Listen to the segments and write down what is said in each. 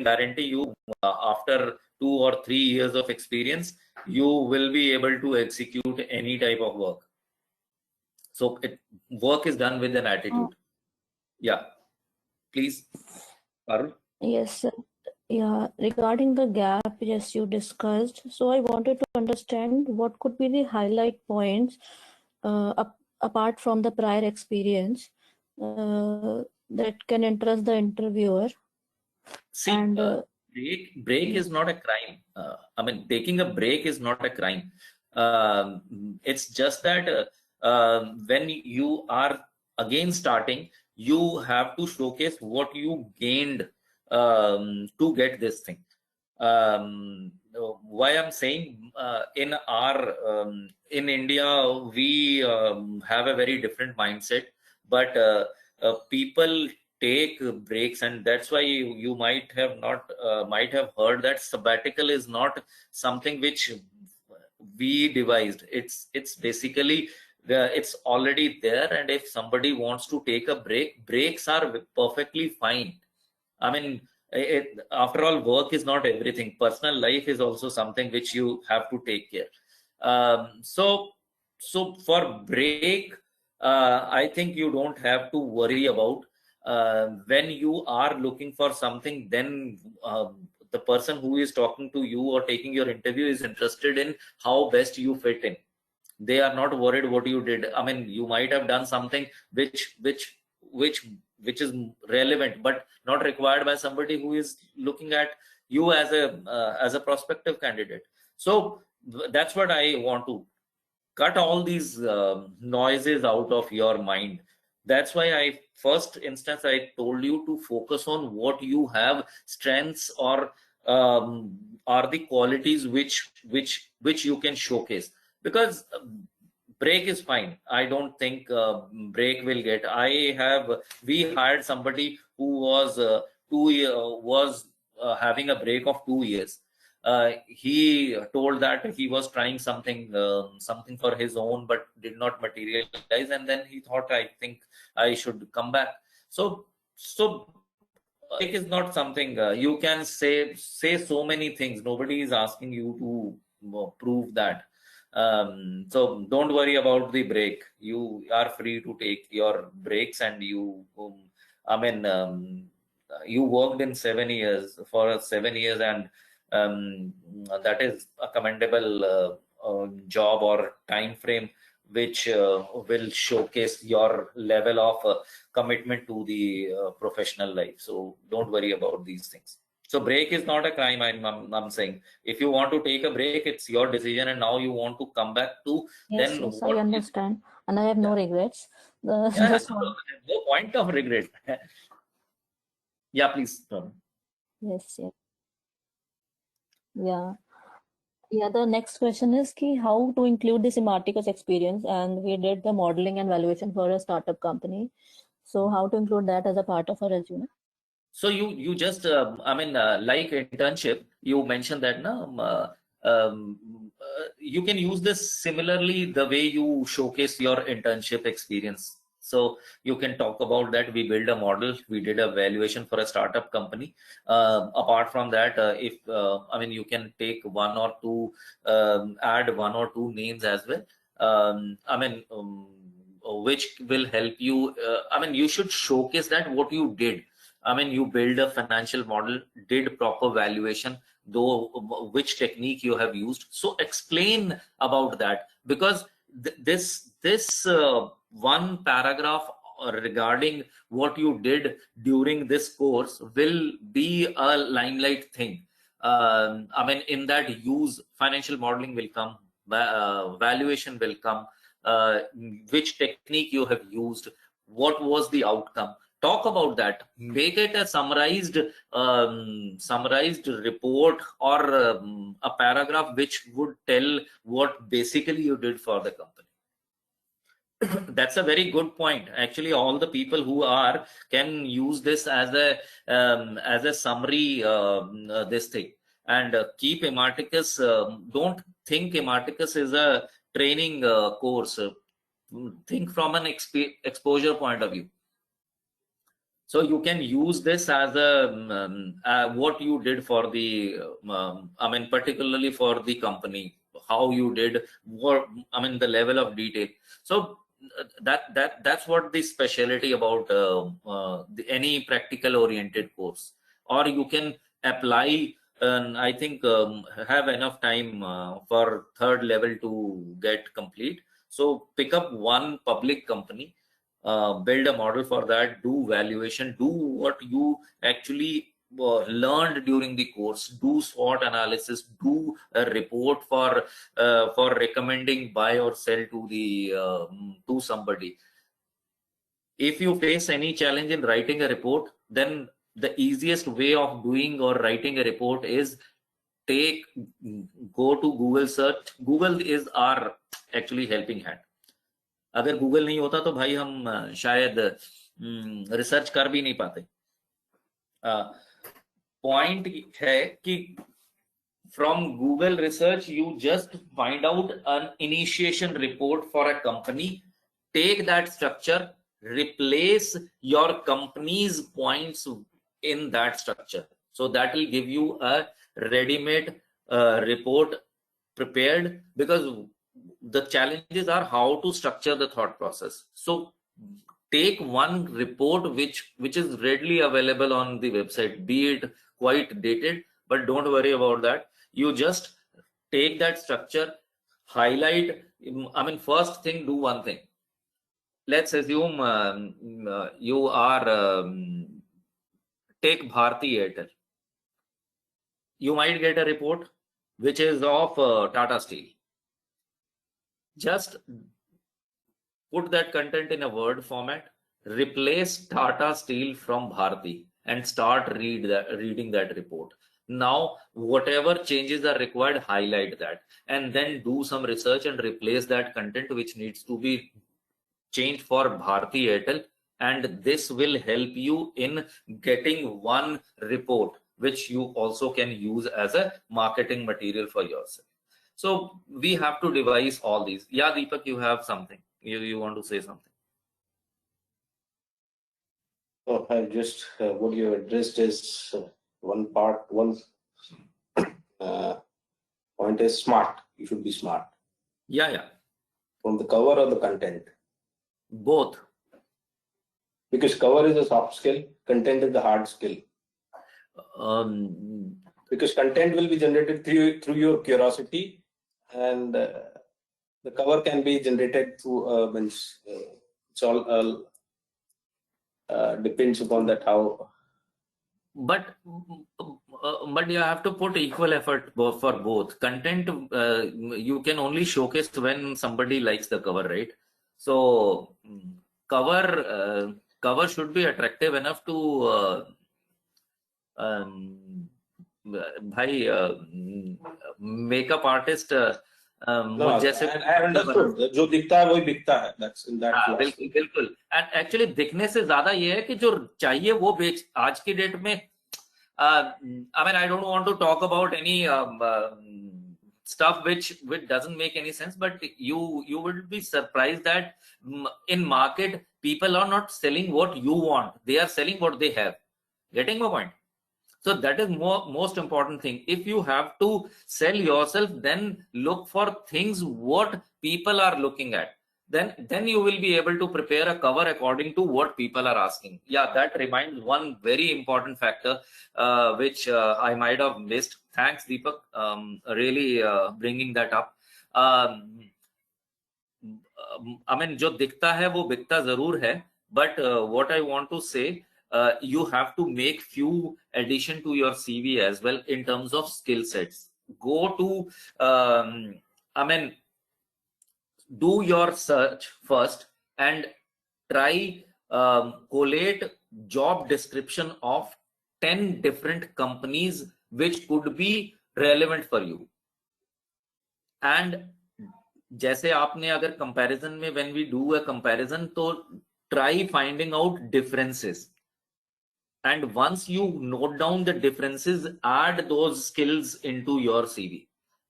guarantee you after 2 or 3 years of experience, you will be able to execute any type of work. So work is done with an attitude. Yeah, please, Parul. Yes, sir. Yeah, regarding the gap, yes, you discussed. So I wanted to understand what could be the highlight points apart from the prior experience that can interest the interviewer. See, and break is not a crime. I mean, taking a break is not a crime. It's just that when you are again starting, you have to showcase what you gained to get this thing. Why I'm saying in India we have a very different mindset, but people take breaks, and that's why you might have not might have heard that sabbatical is not something which we devised. It's basically it's already there, and if somebody wants to take a break, breaks are perfectly fine. I mean, after all, work is not everything. Personal life is also something which you have to take care. So for break, I think you don't have to worry about. When you are looking for something, then the person who is talking to you or taking your interview is interested in how best you fit in. They are not worried what you did. I mean, you might have done something which is relevant but not required by somebody who is looking at you as a prospective candidate. So that's what I want to cut all these noises out of your mind. That's why I first instance I told you to focus on what you have, strengths or are the qualities which you can showcase. Because break is fine. I don't think break will get. We hired somebody who was having a break of 2 years. He told that he was trying something for his own, but did not materialize, and then he thought, I think I should come back. So break is not something you can say so many things. Nobody is asking you to prove that. So don't worry about the break. You are free to take your breaks, and I mean, you worked in 7 years for 7 years, and that is a commendable job or time frame, which will showcase your level of commitment to the professional life. So don't worry about these things. So break is not a crime. I'm saying, if you want to take a break, it's your decision, and now you want to come back to, yes, then yes, I what understand, and I have no regrets. Just no point of regret. Yeah, please. Yes, yes. Yeah. Yeah, the next question is how to include this Emarticus experience, and we did the modeling and valuation for a startup company. So how to include that as a part of a resume? So you just I mean, like internship, you mentioned that you can use this similarly the way you showcase your internship experience. So you can talk about that we build a model, we did a valuation for a startup company. Apart from that, if I mean, you can take one or two, add one or two names as well. I mean, which will help you. I mean, you should showcase that what you did. I mean, you build a financial model, did proper valuation, though which technique you have used. So explain about that, because this one paragraph regarding what you did during this course will be a limelight thing. I mean, in that use financial modeling will come, valuation will come, which technique you have used, what was the outcome. Talk about that, make it a summarized report, or a paragraph which would tell what basically you did for the company. That's a very good point. Actually, all the people who are can use this as a summary, this thing, and keep Emarticus. Don't think Emarticus is a training course. Think from an exposure point of view. So you can use this as a what you did for the, I mean, particularly for the company, how you did, what, I mean, the level of detail. So that's what the specialty about any practical oriented course. Or you can apply, and I think have enough time for third level to get complete. So pick up one public company, build a model for that, do valuation, do what you actually learned during the course, do SWOT analysis, do a report for recommending buy or sell to the to somebody. If you face any challenge in writing a report, then the easiest way of doing or writing a report is go to Google search. Google is our actually helping hand. अगर Google नहीं होता तो भाई हम शायद research कर भी नहीं पाते. पॉइंट है कि from Google research you just find out an initiation report for a company, take that structure, replace your company's points in that structure, so that will give you a ready-made report prepared, because the challenges are how to structure the thought process. So take one report which is readily available on the website, be it quite dated, but don't worry about that. You just take that structure, highlight, I mean, first thing, do one thing. Let's assume you are take Bharti Airtel. You might get a report which is of Tata Steel. Just put that content in a Word format, replace Tata Steel from Bharti, and start reading that report. Now, whatever changes are required, highlight that, and then do some research and replace that content which needs to be changed for Bharti Airtel, and this will help you in getting one report which you also can use as a marketing material for yourself. So we have to devise all these. Yeah, Deepak, you have something. You want to say something? Oh, I just what you addressed is one part. One point is smart. You should be smart. Yeah. From the cover or the content? Both. Because cover is a soft skill, content is the hard skill. Because content will be generated through your curiosity, and the cover can be generated through it's all depends upon that how. But you have to put equal effort for both. Content you can only showcase when somebody likes the cover, right? So cover should be attractive enough to makeup artist. No, I understood. जो दिखता है वही बिकता है. That's in that. बिल्कुल. And actually दिखने से ज्यादा ये है कि जो चाहिए वो बेच. आज की डेट में I mean, I don't want to talk about any stuff which doesn't make any sense, but you will be surprised that in market people are not selling what you want, they are selling what they have. Getting my point? So that is most important thing. If you have to sell yourself, then look for things what people are looking at. Then you will be able to prepare a cover according to what people are asking. Yeah, that reminds one very important factor which I might have missed. Thanks, Deepak, really bringing that up. I mean, जो दिखता है वो बिकता जरूर है, but what I want to say, you have to make few addition to your CV as well in terms of skill sets. Go to, I mean, do your search first and try collate job description of 10 different companies which could be relevant for you. And जैसे आपने अगर comparison में, when we do a comparison, तो try finding out differences. And once you note down the differences, add those skills into your CV.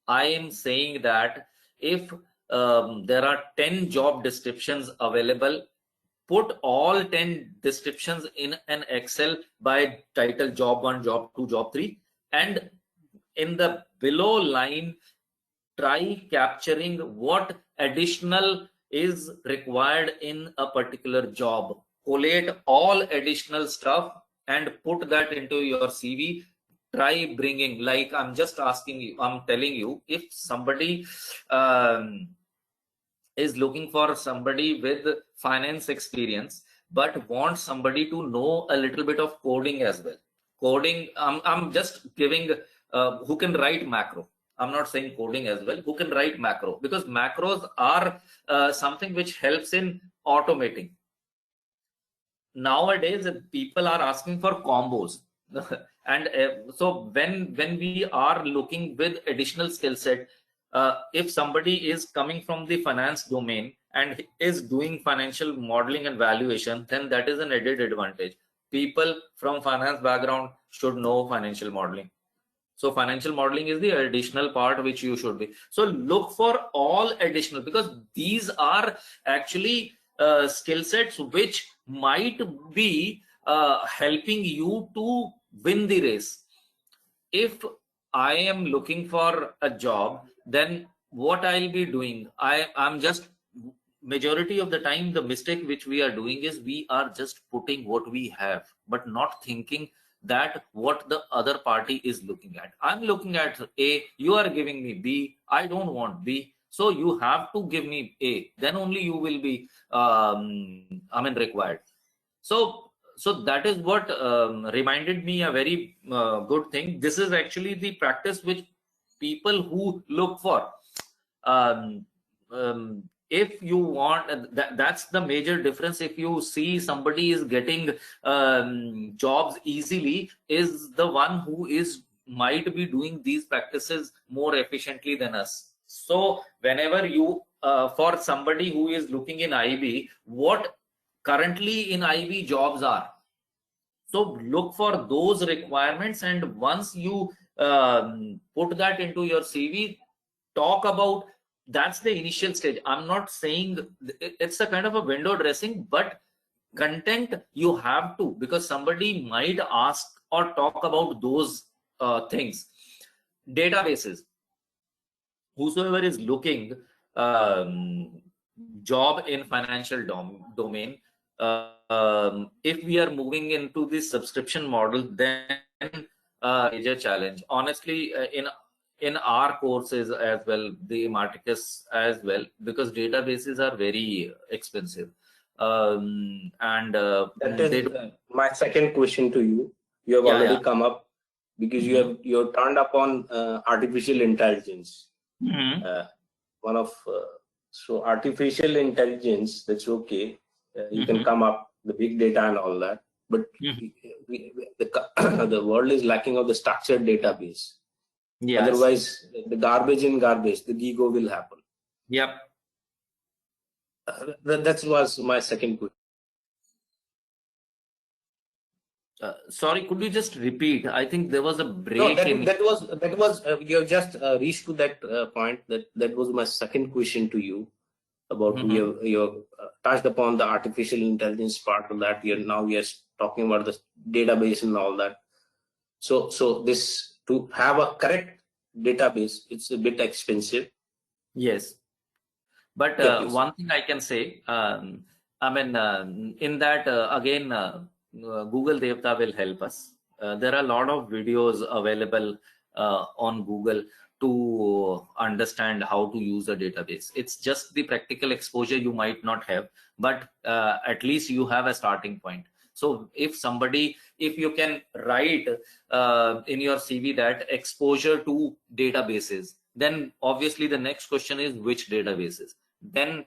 I am saying that if there are 10 job descriptions available, put all 10 descriptions in an Excel by title job 1, job 2, job 3, and in the below line try capturing what additional is required in a particular job. Collate all additional stuff and put that into your CV. Try bringing, like I'm just asking you, I'm telling you, if somebody is looking for somebody with finance experience but wants somebody to know a little bit of coding as well. Coding, I'm just giving who can write macro. I'm not saying coding as well, who can write macro, because macros are something which helps in automating. Nowadays people are asking for combos and so when we are looking with additional skill set, if somebody is coming from the finance domain and is doing financial modeling and valuation, then that is an added advantage. People from finance background should know financial modeling. So financial modeling is the additional part which you should be. So look for all additional, because these are actually skill sets which might be helping you to win the race. If I am looking for a job, then what I'll be doing, I'm just, majority of the time the mistake which we are doing is we are just putting what we have but not thinking that what the other party is looking at. I'm looking at A, you are giving me B, I don't want B, so you have to give me A, then only you will be required. So that is what reminded me a very good thing. This is actually the practice which people who look for. If you want, that's the major difference. If you see somebody is getting jobs easily, is the one who is might be doing these practices more efficiently than us. So whenever you for somebody who is looking in IB, what currently in IB jobs are, so look for those requirements, and once you put that into your CV, talk about, that's the initial stage. I'm not saying it's a kind of a window dressing, but content you have to, because somebody might ask or talk about those things. Databases, whosoever is looking job in financial domain, if we are moving into the subscription model, then major challenge, honestly, in our courses as well, the Marticus as well, because databases are very expensive. And that is my second question to you. You have already come up, because you have turned upon artificial intelligence. One of so artificial intelligence, that's okay. You can come up the big data and all that, but the world is lacking of the structured database. Yes. Otherwise, the garbage in garbage, the gigo will happen. Yep. That was my second question. Sorry, could you just repeat? I think there was a break. No, that was you have just reached to that point. That was my second question to you about you touched upon the artificial intelligence part of that. Now we are talking about the database and all that. So this, to have a correct database, it's a bit expensive. Yes, but one thing I can say, in that again. Google Devta will help us. There are a lot of videos available on Google to understand how to use a database. It's just the practical exposure you might not have, but at least you have a starting point. So if you can write in your CV that exposure to databases, then obviously the next question is which databases. Then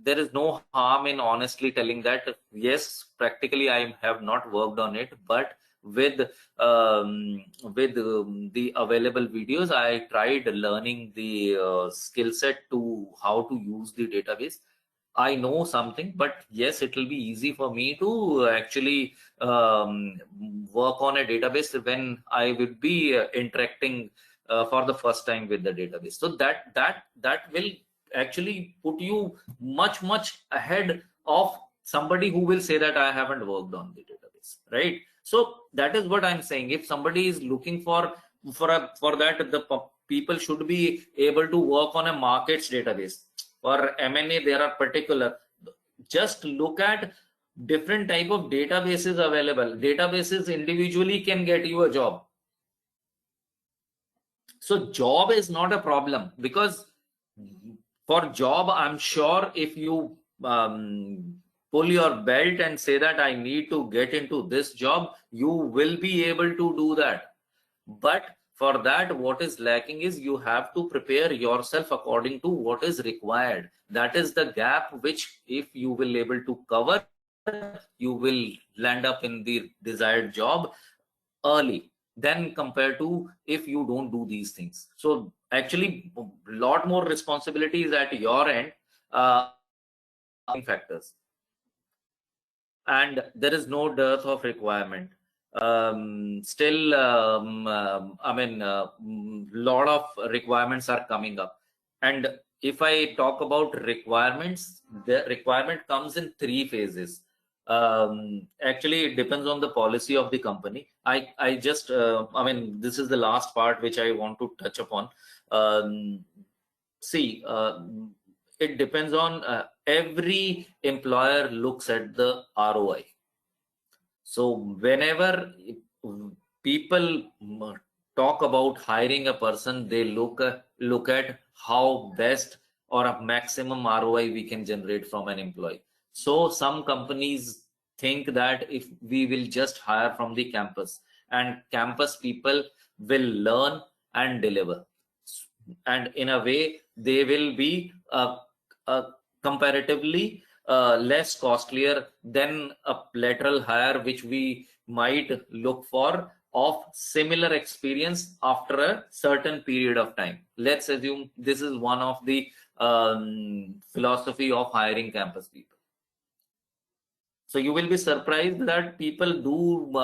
there is no harm in honestly telling that yes, practically I have not worked on it, but with the available videos, I tried learning the skill set to how to use the database. I know something, but yes, it will be easy for me to actually work on a database when I would be interacting for the first time with the database. So that will actually put you much ahead of somebody who will say that I haven't worked on the database, right? So that is what I'm saying. If somebody is looking for that, the people should be able to work on a markets database. For M&A, there are particular, just look at different type of databases available. Databases individually can get you a job. So job is not a problem, because for job, I'm sure if you pull your belt and say that I need to get into this job, you will be able to do that. But for that, what is lacking is you have to prepare yourself according to what is required. That is the gap which, if you will able to cover, you will land up in the desired job early than compared to if you don't do these things. So actually, a lot more responsibilities at your end, factors, and there is no dearth of requirement. Still, I mean, lot of requirements are coming up. And if I talk about requirements, the requirement comes in 3 phases. Actually, it depends on the policy of the company. I just, I mean, this is the last part which I want to touch upon. See, it depends on every employer looks at the ROI. So whenever people talk about hiring a person, they look at how best or a maximum ROI we can generate from an employee. So some companies think that if we will just hire from the campus, and campus people will learn and deliver, and in a way they will be comparatively less costlier than a lateral hire which we might look for of similar experience after a certain period of time. Let's assume this is one of the philosophy of hiring campus people. So you will be surprised that people do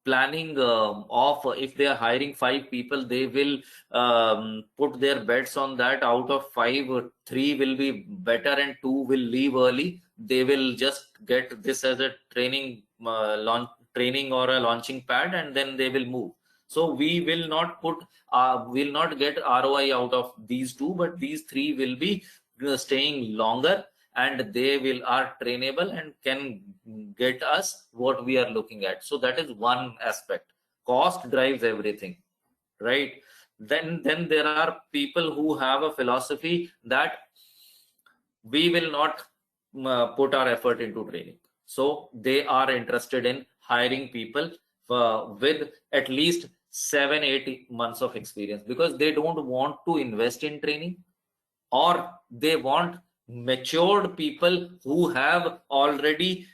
planning of, if they are hiring 5 people, they will put their bets on that. Out of 5, 3 will be better and 2 will leave early. They will just get this as a training or a launching pad, and then they will move. So we will not get ROI out of these 2, but these 3 will be staying longer, and they are trainable and can get us what we are looking at. So that is one aspect. Cost drives everything, right? Then there are people who have a philosophy that we will not put our effort into training. So they are interested in hiring people with at least 7-8 months of experience, because they don't want to invest in training, or they want matured people who have already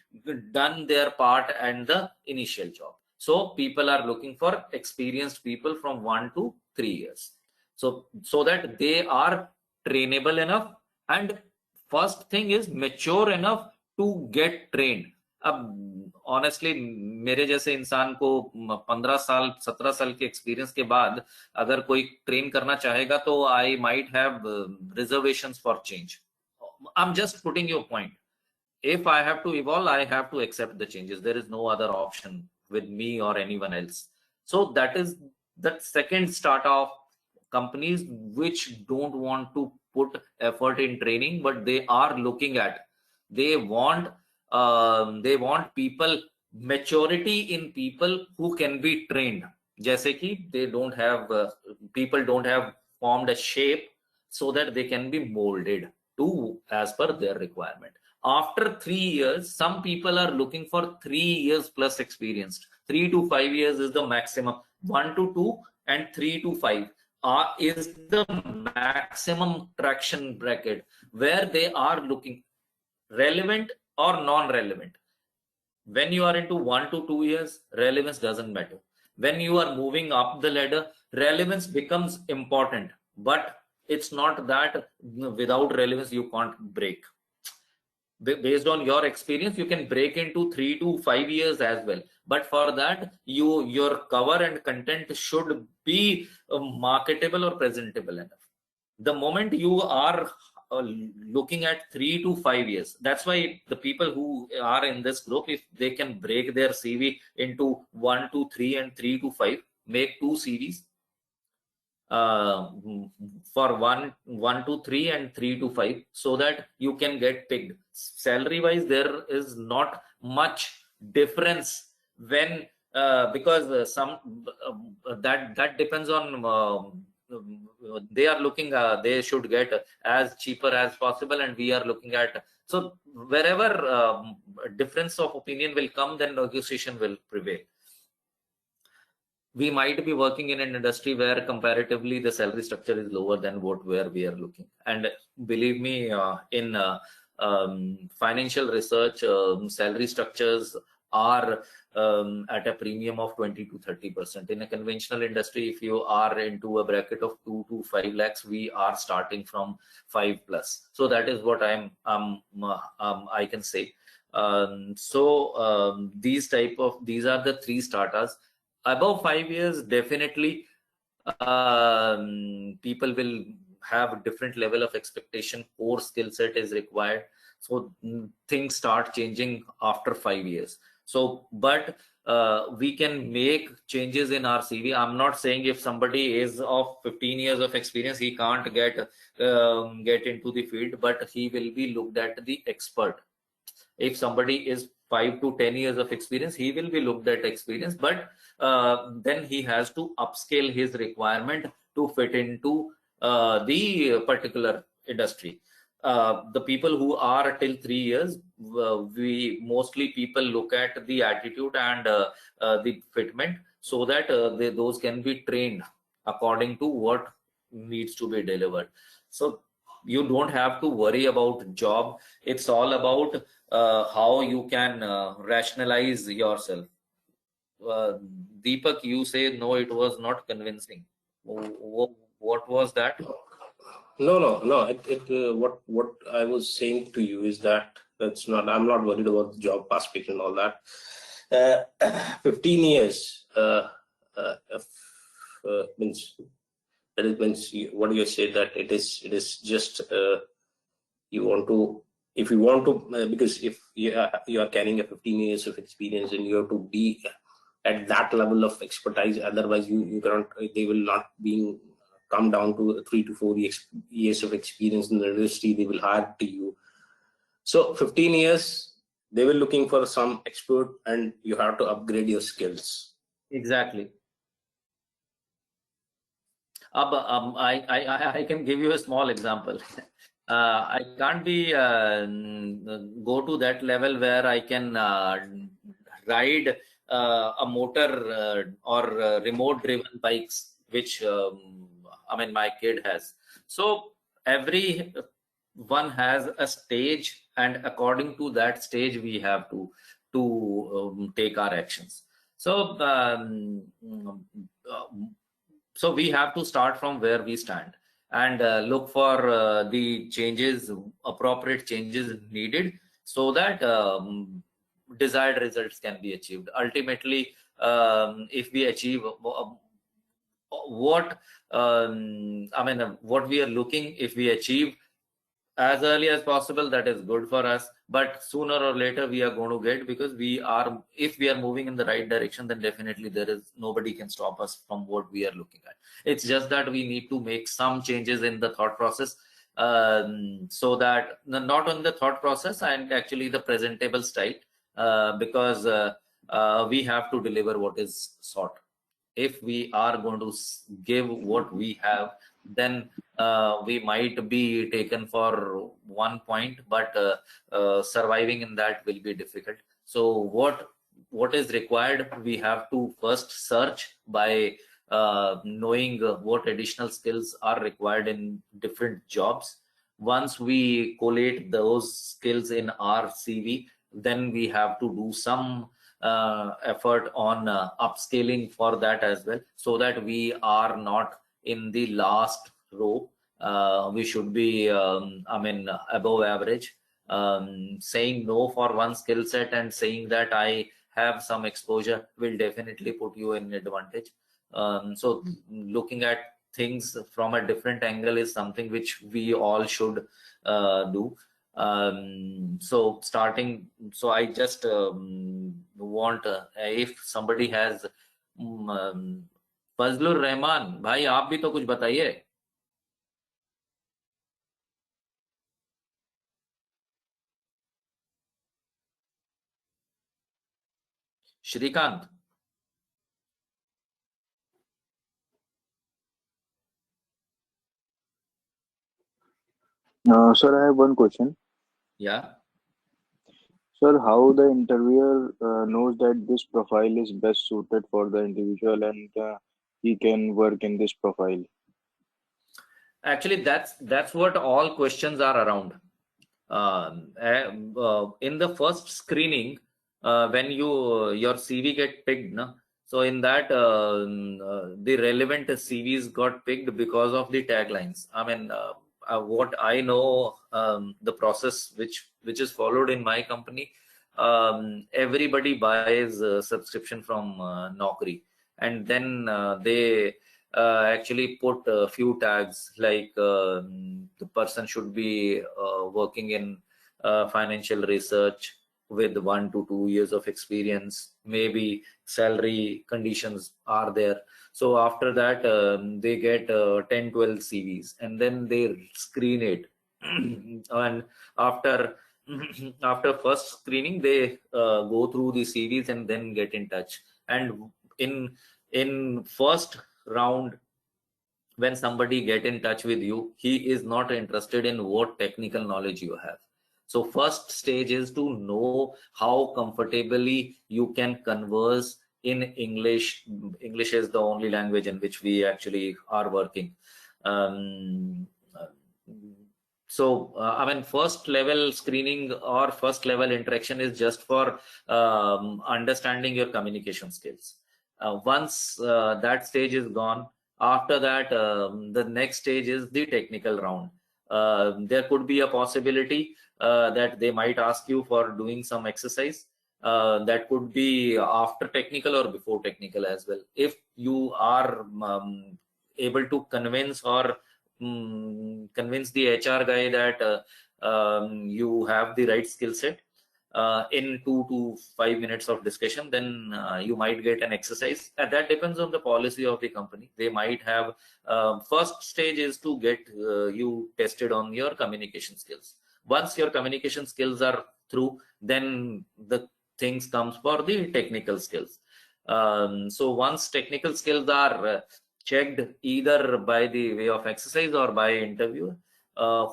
done their part and the initial job. So people are looking for experienced people from 1 to 3 years, so that they are trainable enough, and first thing is mature enough to get trained. अब honestly मेरे जैसे इंसान को 15 साल 17 साल के experience के बाद अगर कोई ट्रेन करना चाहेगा तो I might have reservations for change. I'm just putting your point. If I have to evolve, I have to accept the changes. There is no other option with me or anyone else. So that is the second start of companies which don't want to put effort in training, but they are looking at, they want people, maturity in people who can be trained. जैसे कि they don't have people don't have formed a shape so that they can be molded to as per their requirement. After 3 years, some people are looking for 3 years plus experienced. 3 to 5 years is the maximum. 1 to 2 and 3 to 5 is the maximum traction bracket where they are looking relevant or non-relevant. When you are into 1 to 2 years, relevance doesn't matter. When you are moving up the ladder, relevance becomes important, but it's not that without relevance you can't break. Based on your experience, you can break into 3 to 5 years as well, but for that your cover and content should be marketable or presentable enough. The moment you are looking at 3 to 5 years. That's why the people who are in this group, if they can break their CV into 1 to 3 and 3 to 5, make 2 CVs for 1 to 3 and 3 to 5, so that you can get picked. Salary wise, there is not much difference when because some that depends on they are looking they should get as cheaper as possible, and we are looking at, so wherever difference of opinion will come, then negotiation will prevail. We might be working in an industry where comparatively the salary structure is lower than where we are looking, and believe me, in financial research, salary structures are at a premium of 20 to 30%. In a conventional industry, if you are into a bracket of 2 to 5 lakhs, we are starting from 5 plus. So that is what I can say. These are the 3 starters. Above 5 years, definitely people will have a different level of expectation. Core skill set is required. So things start changing after 5 years. So, but we can make changes in our CV. I'm not saying if somebody is of 15 years of experience, he can't get into the field, but he will be looked at the expert. If somebody is 5 to 10 years of experience, he will be looked at experience, but then he has to upscale his requirement to fit into the particular industry. The people who are till 3 years, we mostly people look at the attitude and the fitment, so that those can be trained according to what needs to be delivered. So you don't have to worry about job. It's all about how you can rationalize yourself. Deepak, you say no, it was not convincing. What was that? No. What I was saying to you is that I'm not worried about the job prospect and all that. 15 years means that it means what you say, that it is just you want to, if you want to, because if you are carrying a 15 years of experience, and you have to be at that level of expertise, otherwise you cannot, they will not come down to 3 to 4 years of experience in the industry, they will hire to you. So 15 years, they were looking for some expert, and you have to upgrade your skills. Exactly. I can give you a small example. I can't be go to that level where I can ride a motor or remote driven bikes, which my kid has. So every one has a stage, and according to that stage we have to take our actions. So so we have to start from where we stand, and look for the changes, appropriate changes needed, so that desired results can be achieved. Ultimately, if we achieve what we are looking, if we achieve as early as possible, that is good for us. But sooner or later we are going to get, because if we are moving in the right direction, then definitely nobody can stop us from what we are looking at. It's just that we need to make some changes in the thought process, so that not on the thought process, and actually the presentable style, because we have to deliver what is sought. If we are going to give what we have, then we might be taken for 1 point, but surviving in that will be difficult. So what is required, we have to first search by knowing what additional skills are required in different jobs. Once we collate those skills in our CV, then we have to do some effort on upscaling for that as well, so that we are not in the last row. We should be above average. Saying no for one skill set and saying that I have some exposure will definitely put you in advantage. So looking at things from a different angle is something which we all should do. So I just want if somebody has Fazlur Rahman भाई, आप भी तो कुछ बताइए. Shrikant. Sir, I have one question. Yeah. Sir, how the interviewer knows that this profile is best suited for the individual and he can work in this profile? Actually, that's what all questions are around. In the first screening, when your CV get picked, no? So in that the relevant CVs got picked because of the taglines. I mean, what I know, the process which is followed in my company, everybody buys a subscription from Naukri, and then they actually put a few tags like the person should be working in financial research with 1 to 2 years of experience, maybe salary conditions are there. So after that they get 10-12 CVs and then they screen it and after first screening they go through the CVs and then get in touch. And in first round, when somebody get in touch with you, he is not interested in what technical knowledge you have. So first stage is to know how comfortably you can converse in English. English is the only language in which we actually are working. I mean, first level screening or first level interaction is just for understanding your communication skills. Once that stage is gone, after that the next stage is the technical round. There could be a possibility that they might ask you for doing some exercise. That could be after technical or before technical as well. If you are able to convince or convince the HR guy that you have the right skill set, in 2 to 5 minutes of discussion, then you might get an exercise. And that depends on the policy of the company. They might have first stage is to get you tested on your communication skills. Once your communication skills are through, then the things comes for the technical skills. So once technical skills are checked either by the way of exercise or by interviewer,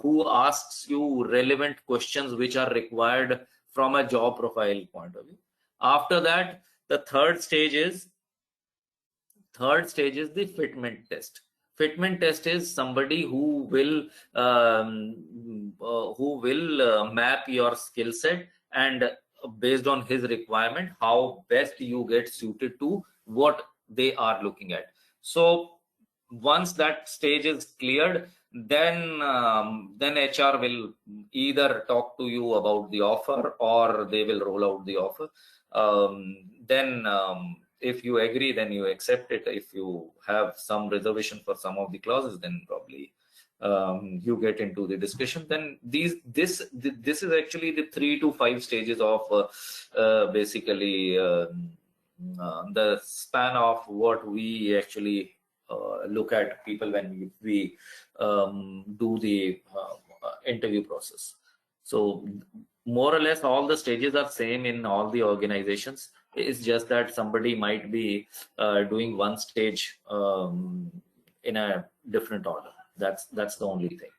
who asks you relevant questions which are required from a job profile point of view. After that, the third stage is the fitment test. Fitment test is somebody who will map your skill set, and based on his requirement, how best you get suited to what they are looking at. So once that stage is cleared, then HR will either talk to you about the offer or they will roll out the offer. Then if you agree, then you accept it. If you have some reservation for some of the clauses, then probably you get into the discussion. Then this is actually the 3 to 5 stages of basically the span of what we actually look at people when we do the interview process. So more or less all the stages are same in all the organizations. It's just that somebody might be doing one stage in a different order. That's the only thing.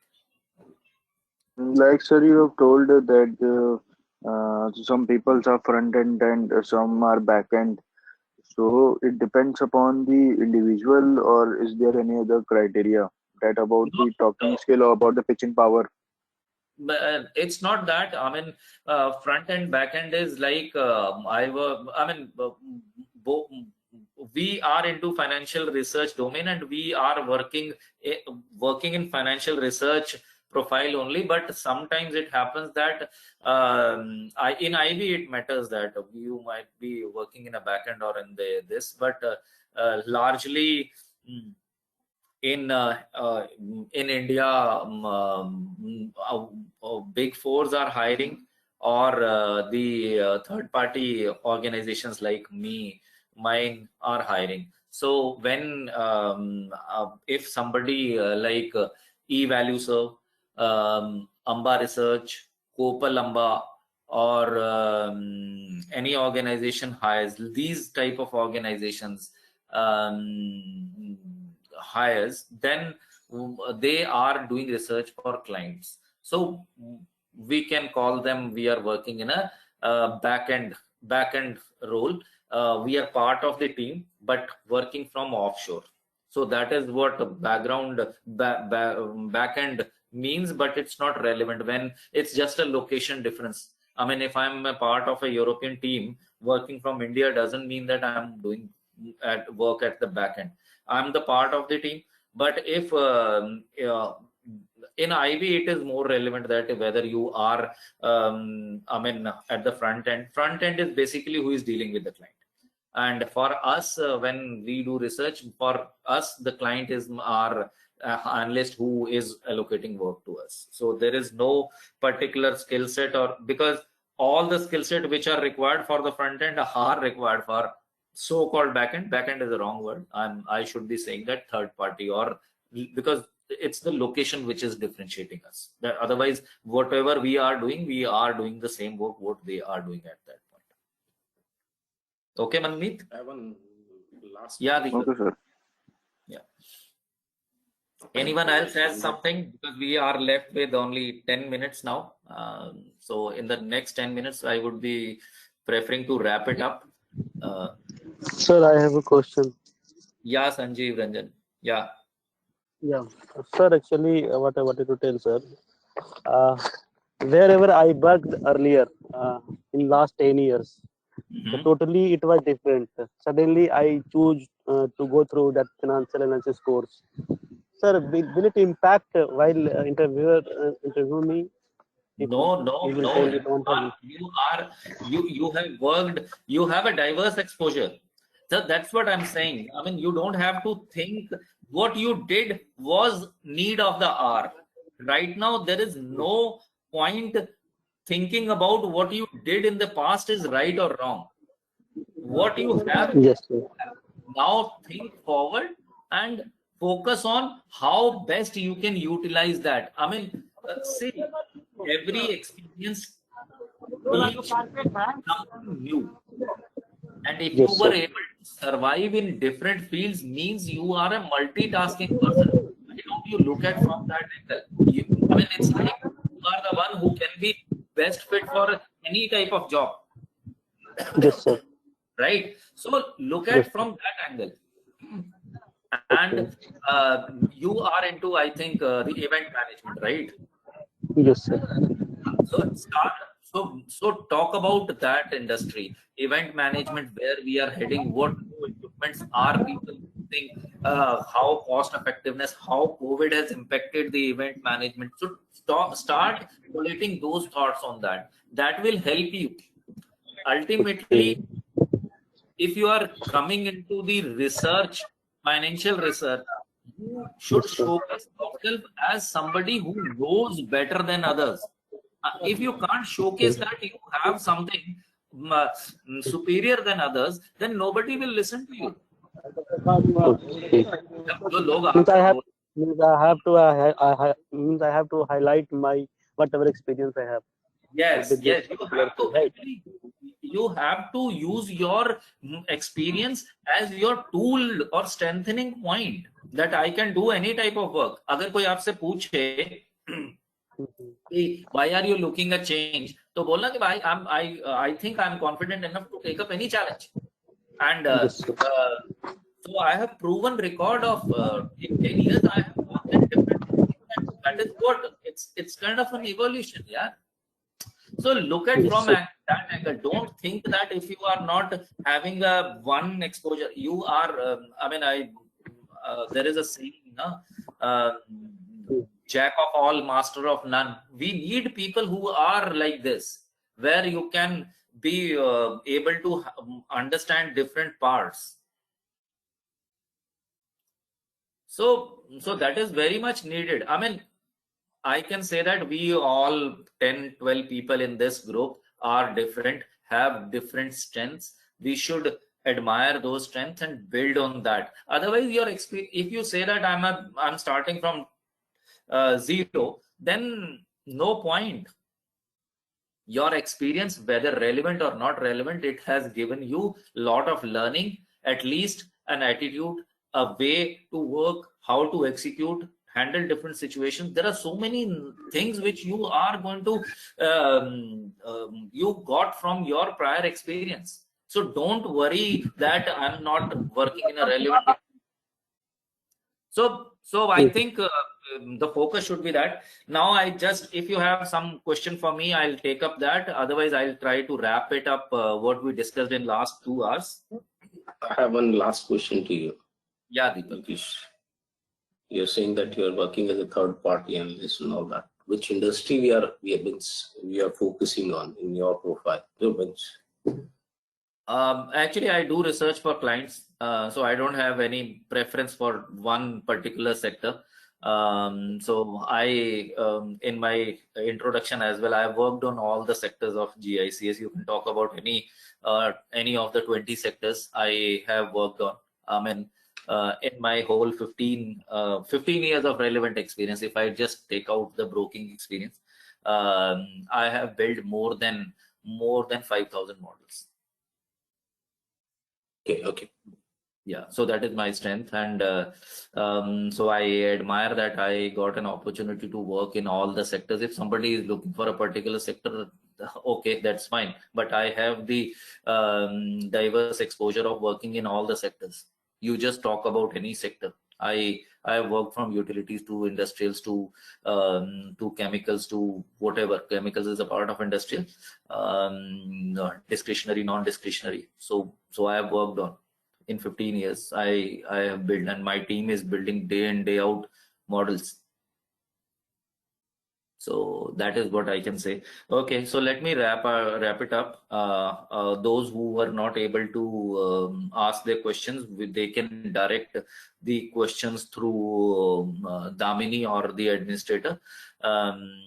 Like, sir, you have told that some people are front end and some are back end. So it depends upon the individual, or is there any other criteria that about the talking skill or about the pitching power? But it's not that. I mean, front end, back end is like we are into financial research domain, and we are working in financial research profile only. But sometimes it happens that in IB it matters that you might be working in a back end or in this, but largely in India, big fours are hiring, or the third party organizations like mine are hiring. So when if somebody like eValueServe, Amba Research, Copal Amba, or any organization hires, these type of organizations hires, then they are doing research for clients. So we can call them, we are working in a back-end role. We are part of the team, but working from offshore. So that is what back-end means, but it's not relevant when it's just a location difference. I mean, if I'm a part of a European team working from India, doesn't mean that I'm doing work at the back end. I'm the part of the team. But if in IB, it is more relevant that whether you are, I mean, at the front end. Front end is basically who is dealing with the client. And for us, when we do research, for us, the client is our analyst who is allocating work to us. So there is no particular skill set, or because all the skill set which are required for the front end are required for so-called backend. Backend is the wrong word. I should be saying that third party, or because it's the location which is differentiating us. That otherwise, whatever we are doing the same work what they are doing at that point. Okay, Manmeet? I have one last. Yeah. Okay, sir. Yeah. Anyone else has something? Because we are left with only 10 minutes now. So in the next 10 minutes, I would be preferring to wrap it up. Sir, I have a question. Yeah, Sanjeev Ranjan. Yeah. Yeah, sir, actually, what I wanted to tell, sir, wherever I worked earlier in last 10 years, so totally it was different. Suddenly, I choose to go through that financial analysis course. Sir, will it impact while interview me? If No. you will tell it on time. You have worked. You have a diverse exposure. So that's what I'm saying. I mean, you don't have to think what you did was need of the hour. Right now, there is no point thinking about what you did in the past is right or wrong. What you have Yes, sir. now, think forward and focus on how best you can utilize that. I mean, see, every experience teach something new. And if you Yes, were sir. able to survive in different fields, means you are a multitasking person. Why don't you look at from that angle? I mean, it's like you are the one who can be best fit for any type of job, Yes, sir. right? So look Yes, at sir. from that angle. Okay. And you are into, I think, the event management, right? Yes, sir. So talk about that industry, event management, where we are heading, what new equipments are people using, how cost effectiveness, how COVID has impacted the event management. So start collating those thoughts on that. That will help you. Ultimately, if you are coming into the research, financial research, you should Yes, sir. showcase yourself as somebody who knows better than others. If you can't showcase that you have something superior than others, then nobody will listen to you. Okay. जो लोग Means I आकर have means I have to highlight my whatever experience I have yes, with this you particular have to field, right? actually, you have to use your experience as your tool or strengthening point, that I can do any type of work. अगर कोई आपसे पूछे why are you looking at change, तो बोलना कि भाई I think I'm confident enough to take up any challenge. And Yes, sir. so I have proven record of in 10 years I have worked in different departments. That is what it's kind of an evolution, yeah. So look at Yes, from sir. that angle. Don't think that if you are not having a one exposure, you are. I mean, there is a saying, no? Jack of all, master of none. We need people who are like this, where you can be able to understand different parts. So that is very much needed. I mean, I can say that we all 10, 12 people in this group are different, have different strengths. We should admire those strengths and build on that. Otherwise, your experience, if you say that I'm starting from zero, then no point. Your experience, whether relevant or not relevant, it has given you a lot of learning, at least an attitude, a way to work, how to execute, handle different situations. There are so many things which you are going to you got from your prior experience. So don't worry that I'm not working in a relevant. So I think the focus should be that. Now if you have some question for me, I'll take up that. Otherwise, I'll try to wrap it up what we discussed in last 2 hours. I have one last question to you. Yeah, Deepak. Nitish. You're saying that you're working as a third party analyst and all that. Which industry we are focusing on in your profile? Actually, I do research for clients, so I don't have any preference for one particular sector. So in my introduction as well, I worked on all the sectors of GICS. You can talk about any of the 20 sectors I have worked on. I mean, in my whole 15 years of relevant experience, if I just take out the broking experience, I have built more than 5,000 models. Okay. Yeah, so that is my strength, and so I admire that I got an opportunity to work in all the sectors. If somebody is looking for a particular sector, okay, that's fine, but I have the diverse exposure of working in all the sectors. You just talk about any sector. I have worked from utilities to industrials to chemicals to whatever. Chemicals is a part of industrial, discretionary, non-discretionary. So I have worked on. In 15 years, I have built, and my team is building day in, day out models. So that is what I can say. Okay, so let me wrap it up. Those who were not able to ask their questions, they can direct the questions through Damini or the administrator. I'm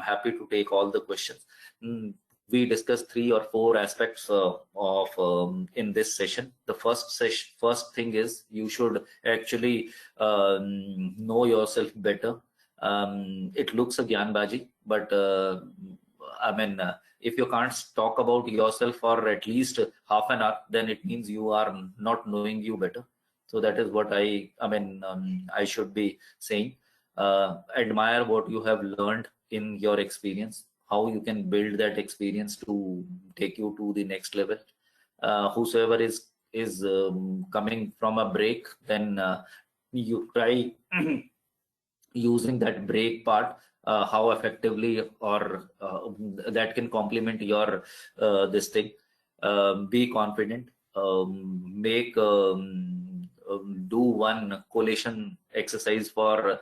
happy to take all the questions. We discussed 3 or 4 aspects in this session. The first thing is you should actually know yourself better. It looks a Gyanbaji, but I mean, if you can't talk about yourself for at least half an hour, then it means you are not knowing you better. So that is what I should be saying. Admire what you have learned in your experience, how you can build that experience to take you to the next level. Whosoever is coming from a break, then you try using that break part, how effectively or that can complement your this thing. Be confident. Do one collation exercise for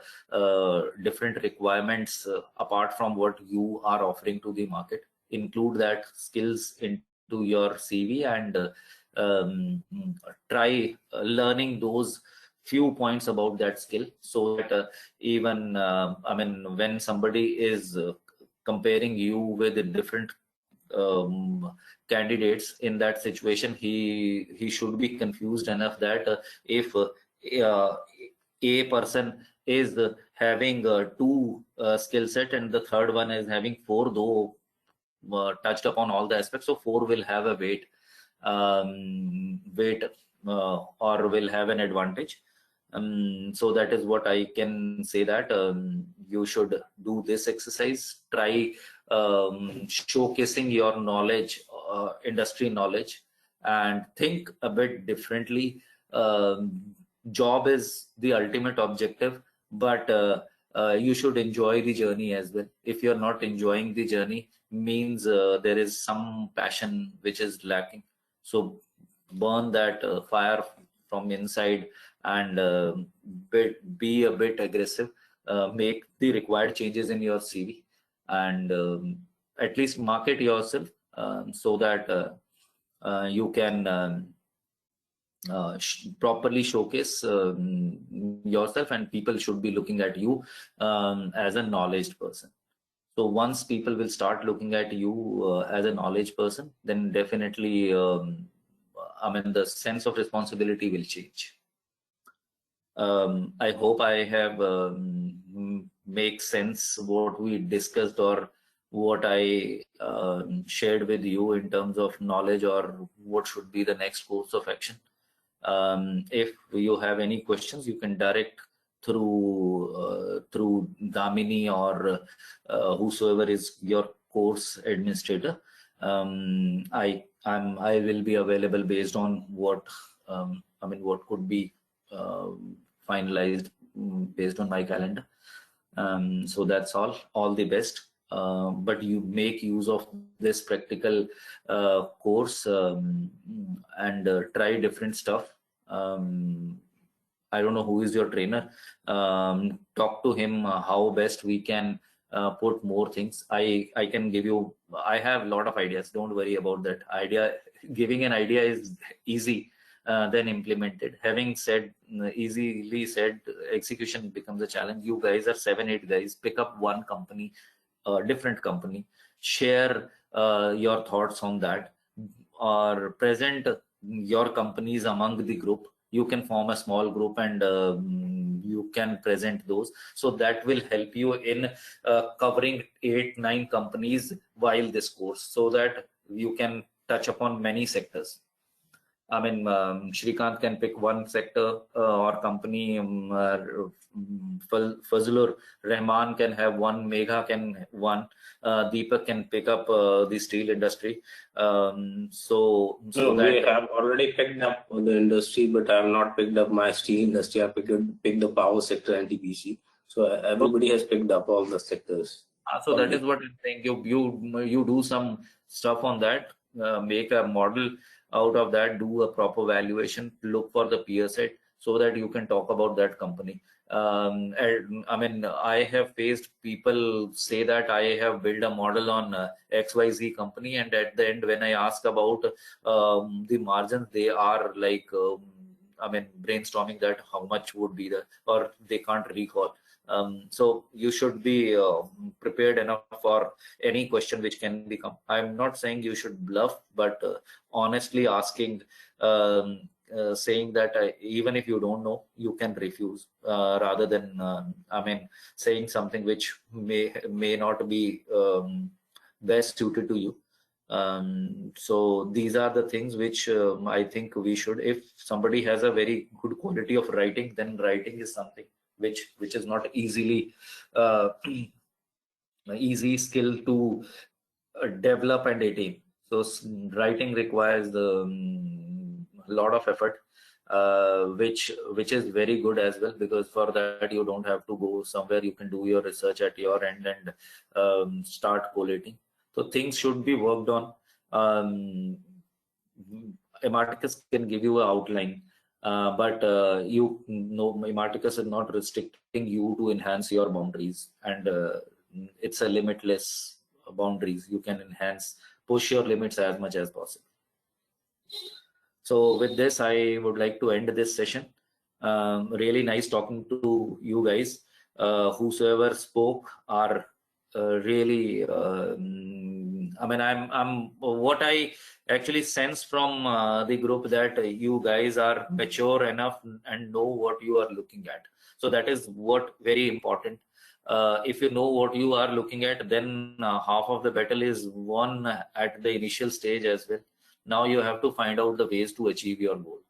different requirements apart from what you are offering to the market. Include that skills into your CV and try learning those few points about that skill, so that even I mean, when somebody is comparing you with the different candidates in that situation, he should be confused enough that if a person is having 2 skill set and the third one is having 4, though touched upon all the aspects, so 4 will have a weight or will have an advantage. So that is what I can say, that you should do this exercise. Try showcasing your knowledge, industry knowledge, and think a bit differently. Job is the ultimate objective, but you should enjoy the journey as well. If you're not enjoying the journey, means there is some passion which is lacking. So burn that fire from inside and be a bit aggressive. Make the required changes in your CV, and at least market yourself so that you can properly showcase yourself, and people should be looking at you as a knowledge person. So once people will start looking at you as a knowledge person, then definitely, I mean, the sense of responsibility will change. I hope I have make sense what we discussed or what I shared with you in terms of knowledge or what should be the next course of action. If you have any questions, you can direct through Damini or whosoever is your course administrator. I will be available based on what I mean, what could be finalized based on my calendar. So that's all the best. But you make use of this practical course and try different stuff. I don't know who is your trainer. Talk to him how best we can put more things. I can give you, I have a lot of ideas. Don't worry about that. Giving an idea is easy, then implemented. Having said, easily said, execution becomes a challenge. You guys are 7-8 guys. Pick up one company, different company, share your thoughts on that, or present your companies among the group. You can form a small group and you can present those. So that will help you in covering 8-9 companies while this course, so that you can touch upon many sectors. I mean, Shrikant can pick one sector or company. Fazlur Rahman can have one. Megha can one. Deepak can pick up the steel industry. So that we have already picked up the industry, but I have not picked up my steel industry. I picked the power sector and TPC. So everybody has picked up all the sectors. So that is what I'm saying. You do some stuff on that. Make a model out of that, do a proper valuation, look for the peer set so that you can talk about that company. And, I mean, I have faced people say that I have built a model on XYZ company, and at the end when I ask about the margins, they are like, I mean, brainstorming that how much would be the, or they can't recall. So you should be prepared enough for any question which can become. I'm not saying you should bluff, but honestly asking, saying that even if you don't know, you can refuse rather than I mean, saying something which may not be best suited to you. So these are the things which I think we should, if somebody has a very good quality of writing, then writing is something which is not easily easy skill to develop and attain. So writing requires a lot of effort, which is very good as well, because for that you don't have to go somewhere. You can do your research at your end and start collating. So things should be worked on. Emarticus can give you an outline, but you know, Emarticus is not restricting you to enhance your boundaries, and it's a limitless boundaries. You can enhance, push your limits as much as possible. So with this, I would like to end this session. Really nice talking to you guys. Whosoever spoke are really, I mean, I'm what I actually sense from the group, that you guys are mature enough and know what you are looking at. So that is what very important. If you know what you are looking at, then half of the battle is won at the initial stage as well. Now you have to find out the ways to achieve your goal,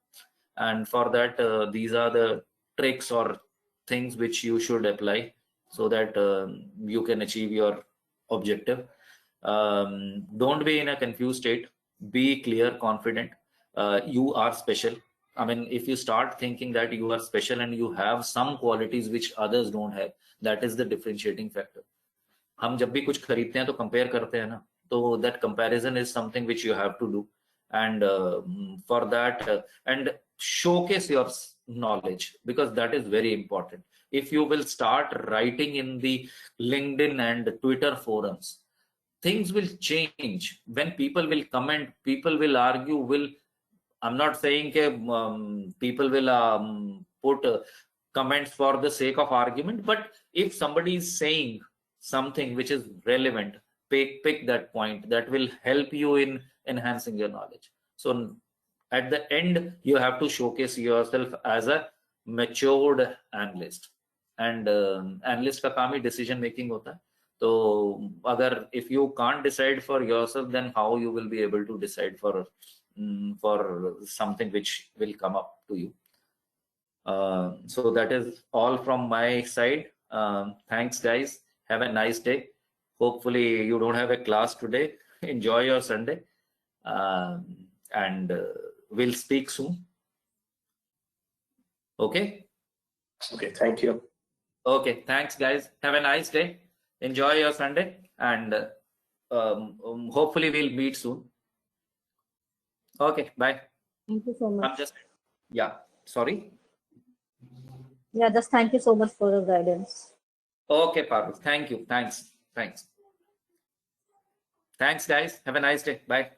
and for that these are the tricks or things which you should apply so that you can achieve your objective. Don't be in a confused state. Be clear, confident. You are special. I mean, if you start thinking that you are special and you have some qualities which others don't have, that is the differentiating factor. हम जब भी कुछ खरीदते हैं तो compare करते हैं ना, तो that comparison is something which you have to do, and for that and showcase your knowledge, because that is very important. If you will start writing in the LinkedIn and Twitter forums, things will change. When people will comment, people will argue, I'm not saying people will put comments for the sake of argument, but if somebody is saying something which is relevant, pick that point that will help you in enhancing your knowledge. So at the end, you have to showcase yourself as a matured analyst, and analyst का काम ही decision making होता है. तो अगर if you can't decide for yourself, then how you will be able to decide for something which will come up to you. So that is all from my side. Thanks guys, have a nice day. Hopefully you don't have a class today. Enjoy your Sunday, and we'll speak soon. Okay, Thank you. okay, thanks guys, have a nice day, enjoy your Sunday, and hopefully we'll meet soon. Okay, bye. Thank you so much. I'm just, yeah, sorry. Yeah, just thank you so much for your guidance. Okay, Parul, thank you, thanks guys, have a nice day, bye.